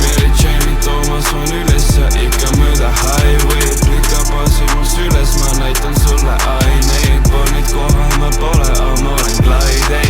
Mary Jane'i toomas on üles ja ikka mööda highway'd. Plika baasi mul süles, ma näitan sulle aineid. Polnud kohal ma pole, aga ma olen Clyde.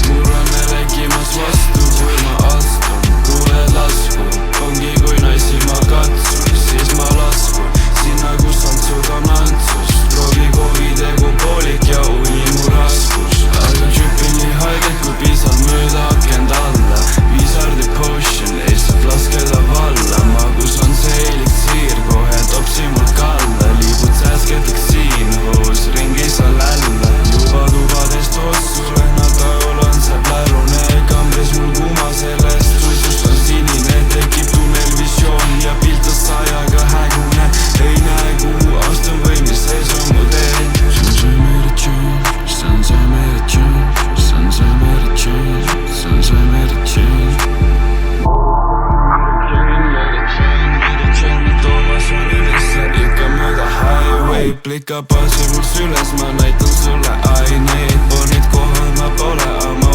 murrane legimas vastu, kui ma astun. Kuule lasku, ongi kui naisi ma katsun, siis ma laskun sinna, kus antsud on antsust. Proovi kovi tegu poolik ja uni mu raskus. aga trüpin nii haiget kui pisad mööda akend alla. Wizardi potion, lihtsalt laskeda valla. magus on see eliksiir, kohe topsi mul kalla. liibud sääsketeks siin koos, ringis on lälla. juba tubadest otsu lennad, tajul on see plärune. kambris mul kuma sellest, suitsust on sinine. tekib tunnel visioon ja pilt on sajaga hägune. ei näe kuhu astun või mis sees on mu tee. Sun's a Mary Jane, sun's a Mary Jane, sun's a Mary Jane. Mary Jane'i toomas on ülesse, ikka mööda highway. Plika baasi mul süles, ma näitan sulle aineid. Polnud kohal ma pole, aga ma